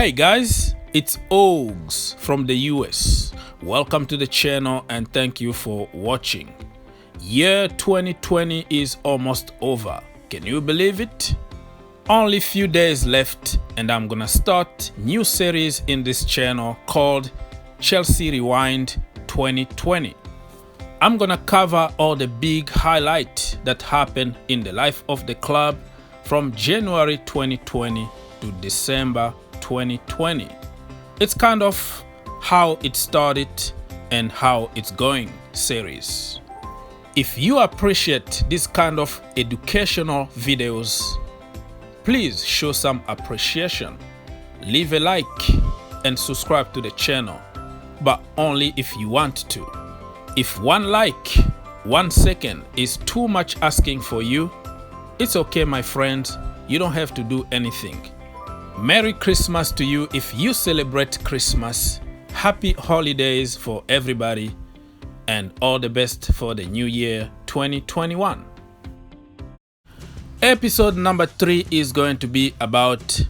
Hey guys, it's Ogs from the US. Welcome to the channel and thank you for watching. Year 2020 is almost over. Can you believe it? Only few days left and I'm gonna start new series in this channel called Chelsea Rewind 2020. I'm gonna cover all the big highlights that happened in the life of the club from January 2020 to December 2020. It's kind of how it started and how it's going series. If you appreciate this kind of educational videos, please show some appreciation. Leave a like and subscribe to the channel, but only if you want to. If 1 like, 1 second is too much asking for you, it's okay my friends, you don't have to do anything. Merry Christmas to you if you celebrate Christmas. Happy holidays for everybody and all the best for the new year 2021. Episode number 3 is going to be about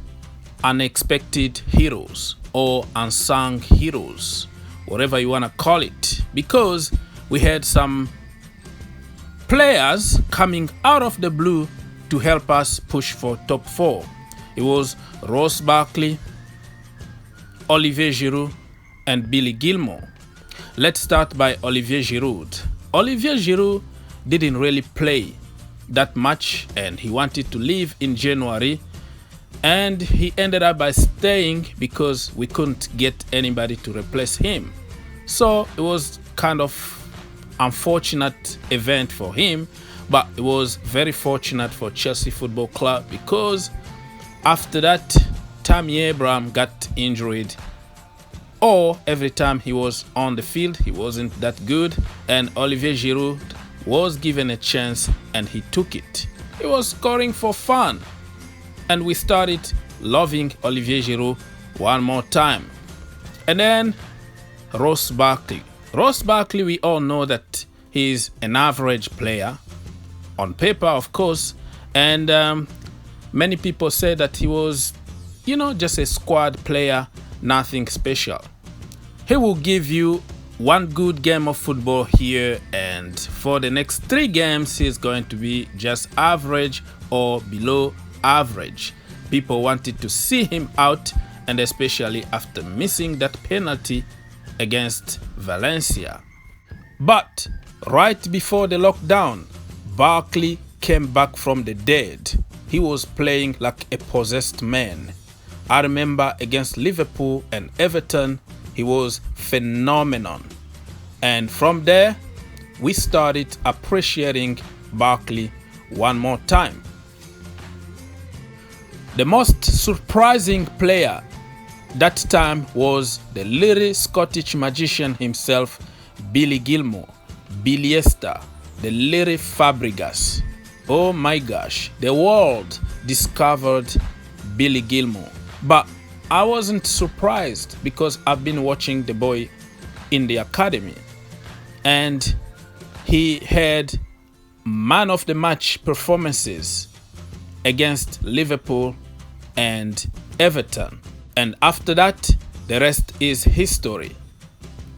unexpected heroes or unsung heroes, whatever you want to call it, because we had some players coming out of the blue to help us push for top 4. It was Gilmour Barkley, Olivier Giroud, and Billy Gilmour. Let's start by Olivier Giroud. Olivier Giroud didn't really play that much and he wanted to leave in January, and he ended up by staying because we couldn't get anybody to replace him. So it was kind of unfortunate event for him, but it was very fortunate for Chelsea Football Club because after that, Tammy Abraham got injured, or every time he was on the field, he wasn't that good, and Olivier Giroud was given a chance and he took it. He was scoring for fun, and we started loving Olivier Giroud one more time. And then Gilmour Barkley. Gilmour Barkley, we all know that he's an average player, on paper of course, and many people say that he was, just a squad player, nothing special. He will give you 1 good game of football here, and for the next 3 games, he's going to be just average or below average. People wanted to see him out, and especially after missing that penalty against Valencia. But right before the lockdown, Barkley came back from the dead. He was playing like a possessed man. I remember against Liverpool and Everton, he was phenomenal. And from there, we started appreciating Barkley one more time. The most surprising player that time was the little Scottish magician himself, Billy Gilmour, Biliesta, the little Fabregas. Oh my gosh, the world discovered Billy Gilmour. But I wasn't surprised because I've been watching the boy in the academy, and he had man of the match performances against Liverpool and Everton. And after that, the rest is history.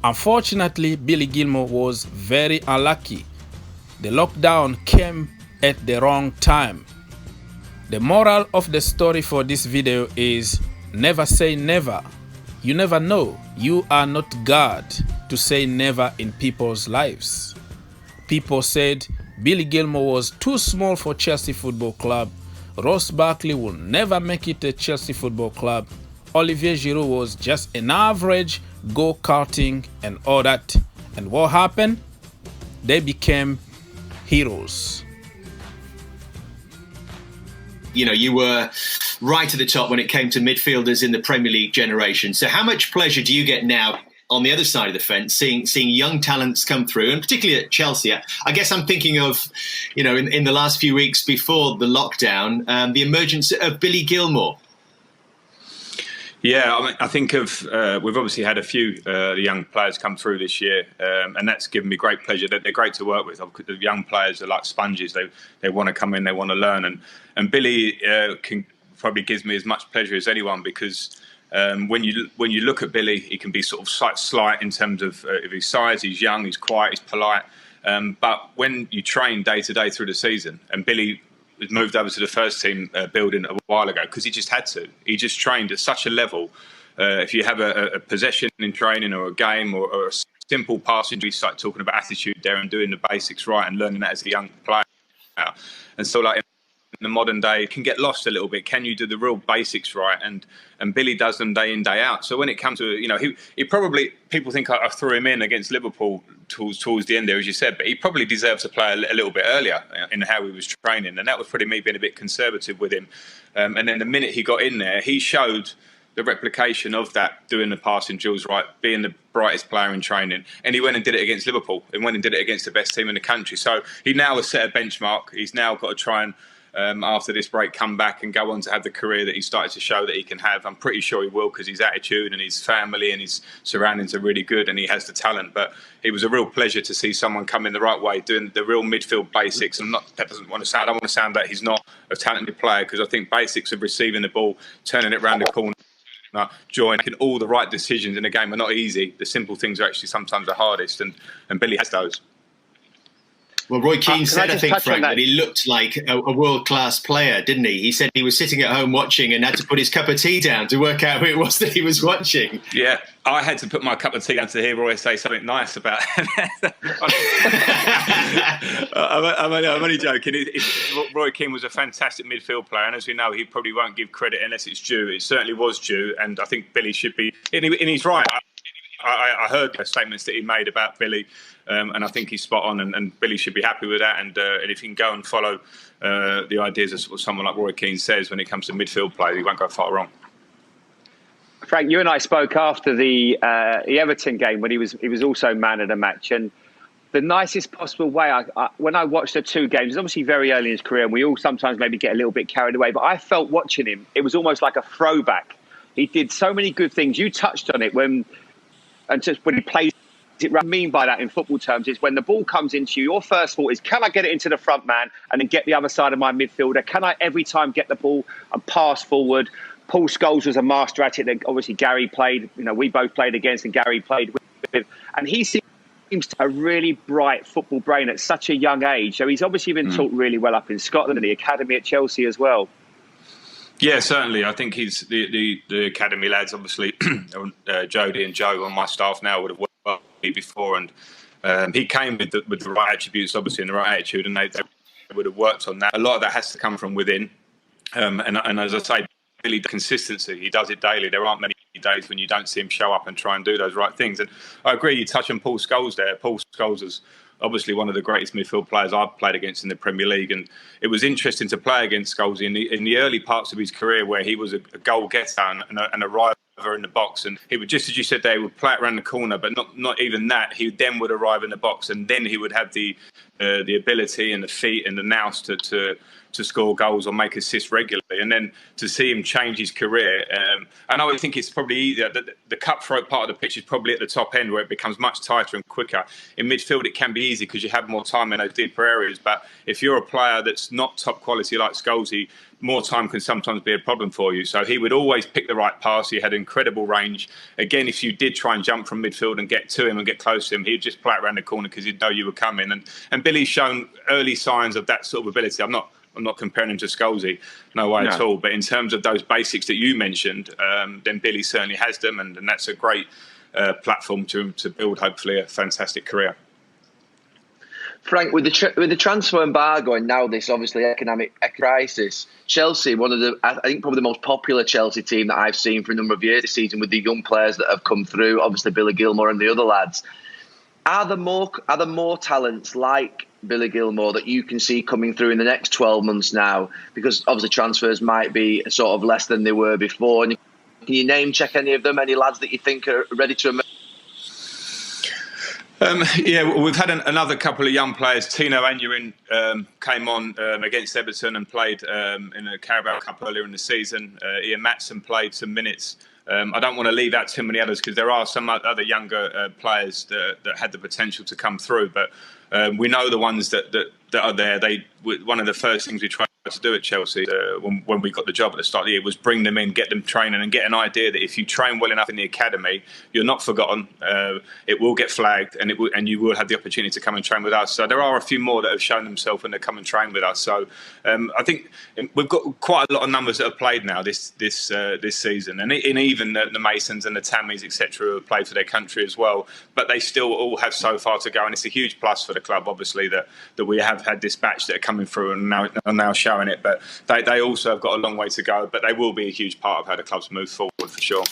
Unfortunately, Billy Gilmour was very unlucky. The lockdown came at the wrong time. The moral of the story for this video is never say never. You never know. You are not God to say never in people's lives. People said Billy Gilmour was too small for Chelsea Football Club. Gilmour Barkley will never make it at Chelsea Football Club. Olivier Giroud was just an average go-karting and all that. And what happened? They became heroes. You were right at the top when it came to midfielders in the Premier League generation. So how much pleasure do you get now on the other side of the fence, seeing young talents come through, and particularly at Chelsea? I guess I'm thinking of, in the last few weeks before the lockdown, the emergence of Billy Gilmour. Yeah, I think we've obviously had a few young players come through this year, and that's given me great pleasure. They're great to work with. The young players are like sponges. They want to come in, they want to learn, and Billy probably gives me as much pleasure as anyone because When you look at Billy, he can be sort of slight in terms of his size. He's young, he's quiet, he's polite. But when you train day to day through the season, and Billy was moved over to the first team building a while ago because he just had to. He just trained at such a level. If you have a possession in training or a game or a simple passing, we start talking about attitude there and doing the basics right and learning that as a young player. And so, like, in the modern day, it can get lost a little bit. Can you do the real basics right? And Billy does them day in, day out. So when it comes to, he probably, people think I threw him in against Liverpool towards the end there, as you said, but he probably deserves to play a little bit earlier in how he was training. And that was probably me being a bit conservative with him. And then the minute he got in there, he showed the replication of that, doing the passing drills right, being the brightest player in training. And he went and did it against Liverpool. He went and did it against the best team in the country. So he now has set a benchmark. He's now got to try and, after this break, come back and go on to have the career that he started to show that he can have. I'm pretty sure he will, because his attitude and his family and his surroundings are really good, and he has the talent. But it was a real pleasure to see someone come in the right way, doing the real midfield basics. And I don't want to sound that he's not a talented player, because I think basics of receiving the ball, turning it around the corner, making all the right decisions in a game are not easy. The simple things are actually sometimes the hardest, and Billy has those. Well, Roy Keane said, I think, Frank, that he looked like a world-class player, didn't he? He said he was sitting at home watching and had to put his cup of tea down to work out who it was that he was watching. Yeah, I had to put my cup of tea down to hear Roy say something nice about it. I'm only joking. Roy Keane was a fantastic midfield player, and as we know, he probably won't give credit unless it's due. It certainly was due, and I think Billy should be. And he's right. I heard the statements that he made about Billy, and I think he's spot on, and Billy should be happy with that. And if he can go and follow the ideas of what someone like Roy Keane says when it comes to midfield play, he won't go far wrong. Frank, you and I spoke after the Everton game when he was also man of the match, and the nicest possible way. When I watched the two games, it's obviously very early in his career, and we all sometimes maybe get a little bit carried away, but I felt watching him, it was almost like a throwback. He did so many good things. You touched on it when he plays it. What I mean by that in football terms is when the ball comes into you, your first thought is, can I get it into the front man and then get the other side of my midfielder? Can I every time get the ball and pass forward? Paul Scholes was a master at it. Obviously, Gary played, we both played against, and Gary played with. And he seems to have a really bright football brain at such a young age. So he's obviously been taught really well up in Scotland and the academy at Chelsea as well. Yeah, certainly. I think he's the academy lads, obviously, Jody and Joe on my staff now would have worked well before, and he came with the right attributes, obviously, and the right attitude, and they would have worked on that. A lot of that has to come from within, and as I say, really the consistency. He does it daily. There aren't many days when you don't see him show up and try and do those right things. And I agree, you touch on Paul Scholes there. Paul Scholes is obviously one of the greatest midfield players I've played against in the Premier League, and it was interesting to play against Scholes in the early parts of his career, where he was a goal getter and a rider in the box, and he would, just as you said, they would play it around the corner, but not even that. He then would arrive in the box, and then he would have the ability and the feet and the nous to score goals or make assists regularly. And then to see him change his career, and I would think it's probably easier. The cutthroat part of the pitch is probably at the top end, where it becomes much tighter and quicker. In midfield, it can be easy because you have more time in those deeper areas. But if you're a player that's not top quality like Scholes, more time can sometimes be a problem for you. So he would always pick the right pass. He had incredible range. Again, if you did try and jump from midfield and get to him and get close to him, he'd just play it around the corner because he'd know you were coming. And Billy's shown early signs of that sort of ability. I'm not comparing him to Scholes, no way at all. But in terms of those basics that you mentioned, then Billy certainly has them, and that's a great platform to build, hopefully, a fantastic career. Frank, with the transfer embargo and now this obviously economic crisis, Chelsea, I think probably the most popular Chelsea team that I've seen for a number of years this season, with the young players that have come through, obviously Billy Gilmour and the other lads. Are there more talents like Billy Gilmour that you can see coming through in the next 12 months now? Because obviously transfers might be sort of less than they were before. And can you name check any of them? Any lads that you think are ready to emerge? We've had another couple of young players. Tino Aneurin came on against Everton and played in a Carabao Cup earlier in the season. Ian Matson played some minutes. I don't want to leave out too many others because there are some other younger players that had the potential to come through. But we know the ones that are there. One of the first things we try to do at Chelsea when we got the job at the start of the year was bring them in, get them training, and get an idea that if you train well enough in the academy, you're not forgotten. It will get flagged, and you will have the opportunity to come and train with us. So there are a few more that have shown themselves when they come and train with us. So I think we've got quite a lot of numbers that have played now this season, and even the Masons and the Tammies, etc., who have played for their country as well. But they still all have so far to go, and it's a huge plus for the club, obviously, that we have had this batch that are coming through and now showing it. But they also have got a long way to go, but they will be a huge part of how the club's move forward for sure.